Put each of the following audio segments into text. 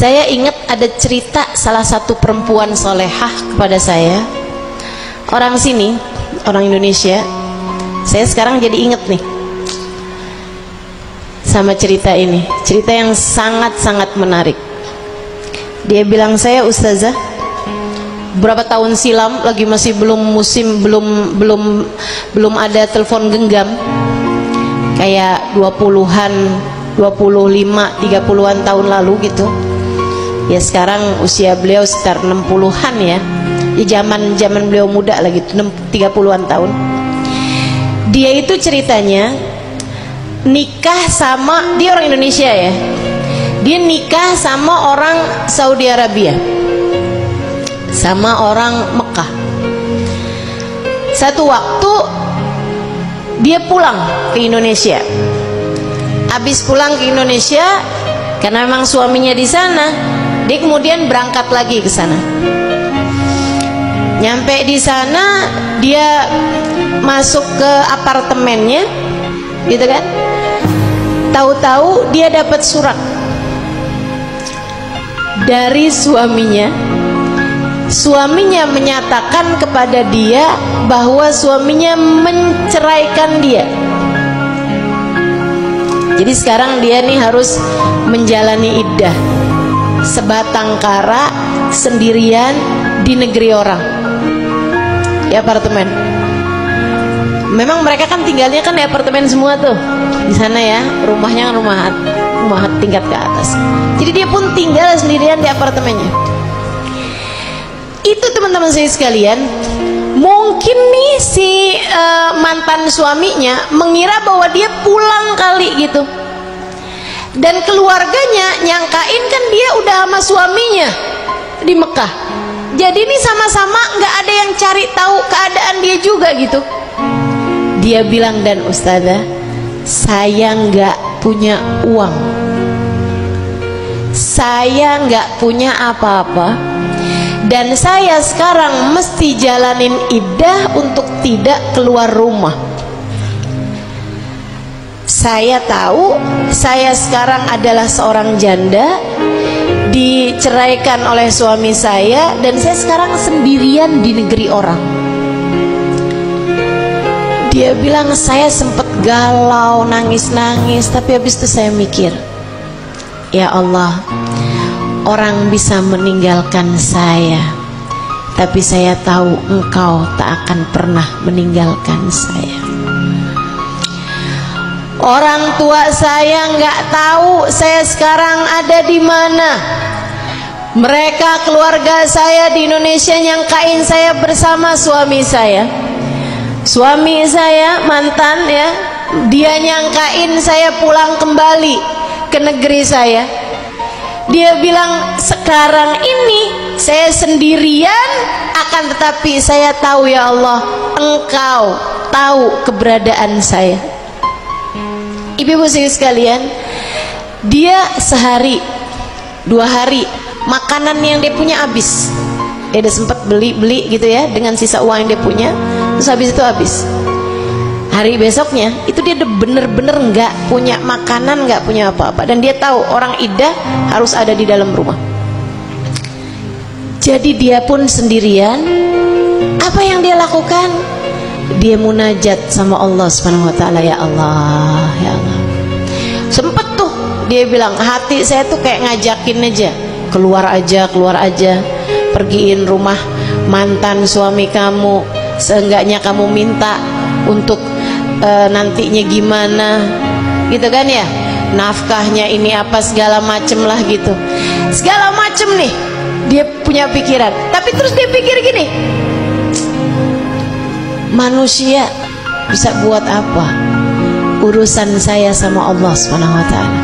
Saya ingat ada cerita salah satu perempuan solehah kepada saya, orang sini, orang Indonesia. Saya sekarang jadi ingat nih sama cerita ini, cerita yang sangat-sangat menarik. Dia bilang, saya ustazah, berapa tahun silam, lagi masih belum musim, belum ada telepon genggam, kayak 20-an, 25, 30-an tahun lalu gitu. Ya sekarang usia beliau sekitar 60-an ya. Ya zaman beliau muda lagi, 30-an tahun. Dia itu ceritanya nikah sama, dia orang Indonesia ya. Dia nikah sama orang Saudi Arabia, sama orang Mekah. Satu waktu dia pulang ke Indonesia. Habis pulang ke Indonesia, karena memang suaminya di sana, dia kemudian berangkat lagi ke sana. Nyampe di sana, dia masuk ke apartemennya, gitu kan? Tahu-tahu dia dapat surat dari suaminya. Suaminya menyatakan kepada dia bahwa suaminya menceraikan dia. Jadi sekarang dia nih harus menjalani iddah sebatang kara sendirian di negeri orang, di apartemen. Memang mereka kan tinggalnya kan di apartemen semua tuh di sana ya, rumahnya rumah tingkat ke atas. Jadi dia pun tinggal sendirian di apartemennya. Itu teman-teman saya sekalian, mungkin nih si mantan suaminya mengira bahwa dia pulang kali gitu, dan keluarganya nyangkain kan dia udah sama suaminya di Mekah. Jadi ini sama-sama nggak ada yang cari tahu keadaan dia juga gitu. Dia bilang, dan ustazah, saya nggak punya uang, saya nggak punya apa-apa, dan saya sekarang mesti jalanin iddah untuk tidak keluar rumah. Saya tahu saya sekarang adalah seorang janda, diceraikan oleh suami saya, dan saya sekarang sendirian di negeri orang. Dia bilang, saya sempat galau, nangis-nangis, tapi habis itu saya mikir, ya Allah, orang bisa meninggalkan saya, tapi saya tahu Engkau tak akan pernah meninggalkan saya. Orang tua saya nggak tahu saya sekarang ada di mana. Mereka, keluarga saya di Indonesia, nyangkain saya bersama suami saya. Suami saya mantan ya, dia nyangkain saya pulang kembali ke negeri saya. Dia bilang, sekarang ini saya sendirian, akan tetapi saya tahu ya Allah, Engkau tahu keberadaan saya. Ibu-ibu sekalian, dia sehari, 2 hari makanan yang dia punya habis. Dia udah sempat beli gitu ya dengan sisa uang yang dia punya, terus habis itu habis. Hari besoknya itu dia udah bener-bener nggak punya makanan, nggak punya apa-apa, dan dia tahu orang iddah harus ada di dalam rumah. Jadi dia pun sendirian. Apa yang dia lakukan? Dia munajat sama Allah Subhanahu wa taala, ya Allah, ya Allah. Sempet tuh dia bilang, hati saya tuh kayak ngajakin aja, keluar aja, pergiin rumah mantan suami kamu, seenggaknya kamu minta untuk nantinya gimana gitu kan ya, nafkahnya ini apa segala macem lah gitu, segala macem nih dia punya pikiran. Tapi terus dia pikir gini, manusia bisa buat apa, urusan saya sama Allah Subhanahu wa taala.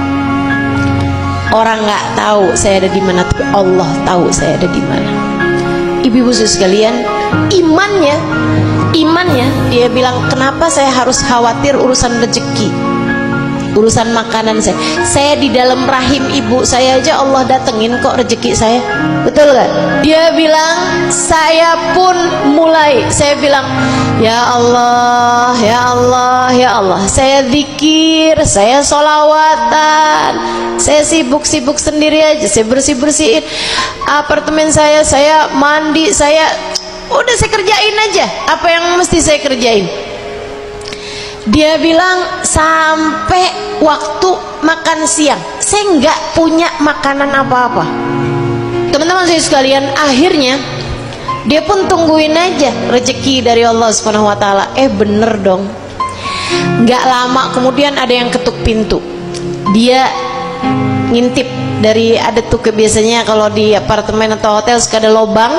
Orang nggak tahu saya ada di mana, tapi Allah tahu saya ada di mana. Ibu-ibu sekalian, imannya dia bilang, kenapa saya harus khawatir urusan rezeki? urusan makanan saya di dalam rahim ibu saya aja Allah datengin kok rezeki saya, betul gak? Dia bilang, saya pun mulai, saya bilang, ya Allah, ya Allah, ya Allah, saya zikir, saya sholawatan, saya sibuk-sibuk sendiri aja, saya bersih-bersihin apartemen saya mandi, saya udah saya kerjain aja apa yang mesti saya kerjain. Dia bilang sampai waktu makan siang saya nggak punya makanan apa-apa. Teman-teman saya sekalian, akhirnya dia pun tungguin aja rezeki dari Allah Subhanahu wa taala. Bener dong. Nggak lama kemudian ada yang ketuk pintu. Dia ngintip dari, ada tuh biasanya kalau di apartemen atau hotel suka ada lobang,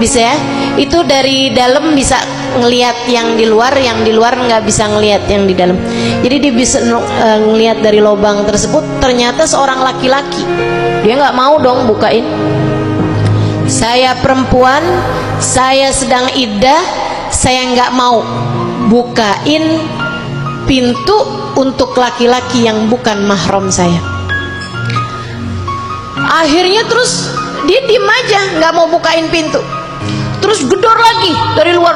bisa ya, itu dari dalam bisa ngelihat yang di luar nggak bisa ngelihat yang di dalam. Jadi dia bisa ngelihat dari lobang tersebut, ternyata seorang laki-laki. Dia nggak mau dong bukain. Saya perempuan, saya sedang iddah, saya nggak mau bukain pintu untuk laki-laki yang bukan mahram saya. Akhirnya terus dia diem aja, nggak mau bukain pintu. Terus gedor lagi dari luar,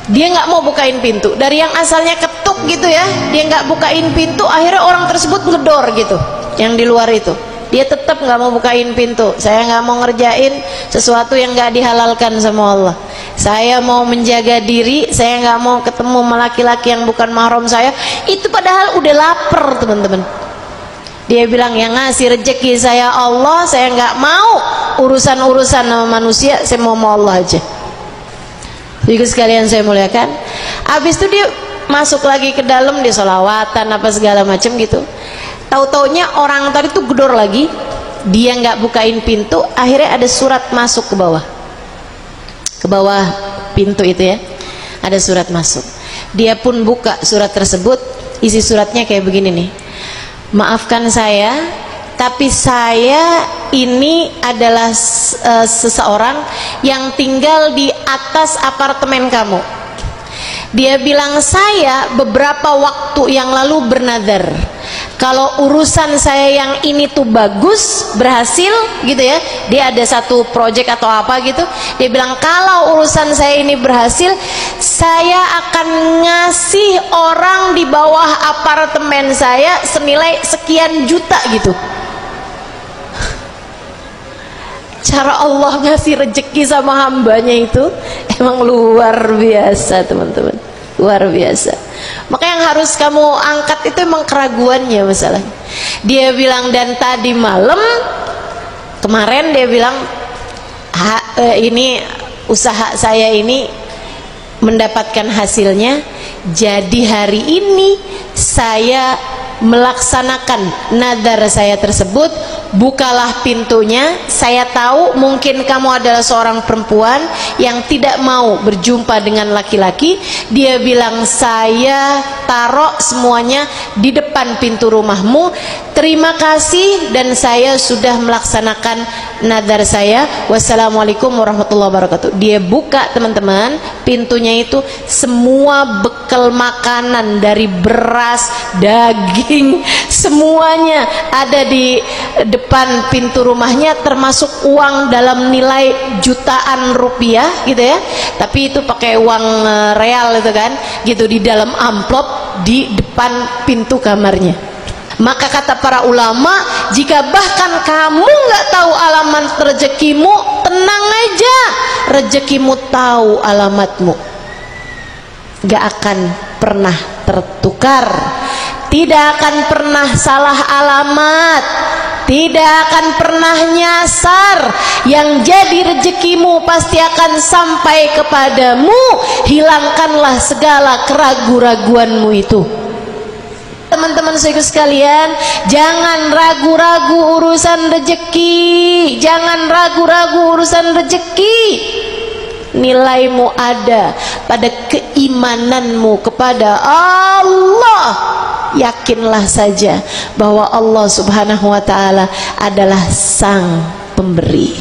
dia nggak mau bukain pintu. Dari yang asalnya ketuk gitu ya, dia nggak bukain pintu. Akhirnya orang tersebut ngedor gitu, yang di luar itu. Dia tetap nggak mau bukain pintu. Saya nggak mau ngerjain sesuatu yang nggak dihalalkan sama Allah. Saya mau menjaga diri, saya nggak mau ketemu sama laki-laki yang bukan mahram saya. Itu padahal udah lapar, teman-teman. Dia bilang, yang ngasih rezeki saya Allah, saya nggak mau urusan-urusan sama manusia, saya mau Allah aja. Jadi sekalian saya muliakan. Habis itu dia masuk lagi ke dalam, dia sholawatan apa segala macam gitu. Tahu-taunya orang tadi tuh gedor lagi, dia nggak bukain pintu. Akhirnya ada surat masuk ke bawah pintu itu ya, ada surat masuk. Dia pun buka surat tersebut, isi suratnya kayak begini nih. Maafkan saya, tapi saya ini adalah seseorang yang tinggal di atas apartemen kamu. Dia bilang, saya beberapa waktu yang lalu bernadar, kalau urusan saya yang ini tuh bagus, berhasil gitu ya, dia ada satu project atau apa gitu, dia bilang kalau urusan saya ini berhasil, saya akan ngasih orang di bawah apartemen saya senilai sekian juta gitu. Cara Allah ngasih rezeki sama hambanya itu emang luar biasa, teman-teman, luar biasa. Maka yang harus kamu angkat itu emang keraguannya masalahnya. Dia bilang, dan tadi malam kemarin dia bilang, ini usaha saya ini mendapatkan hasilnya, jadi hari ini saya melaksanakan nadar saya tersebut. Bukalah pintunya, saya tahu mungkin kamu adalah seorang perempuan yang tidak mau berjumpa dengan laki-laki. Dia bilang, saya taruh semuanya di depan pintu rumahmu, terima kasih, dan saya sudah melaksanakan nadar saya. Wassalamualaikum warahmatullahi wabarakatuh. Dia buka, teman-teman, pintunya itu semua bekal makanan dari beras, daging, semuanya ada di depan pintu rumahnya, termasuk uang dalam nilai jutaan rupiah gitu ya, tapi itu pakai uang real itu kan, gitu, di dalam amplop di depan pintu kamarnya. Maka kata para ulama, jika bahkan kamu nggak tahu alamat rezekimu, tenang aja, rezekimu tahu alamatmu, nggak akan pernah tertukar, tidak akan pernah salah alamat, tidak akan pernah nyasar. Yang jadi rezekimu pasti akan sampai kepadamu. Hilangkanlah segala keraguan-raguanmu itu. Teman-teman sekalian, jangan ragu-ragu urusan rezeki, jangan ragu-ragu urusan rezeki. Nilaimu ada pada keimananmu kepada Allah. Yakinlah saja bahwa Allah Subhanahu wa ta'ala adalah sang pemberi.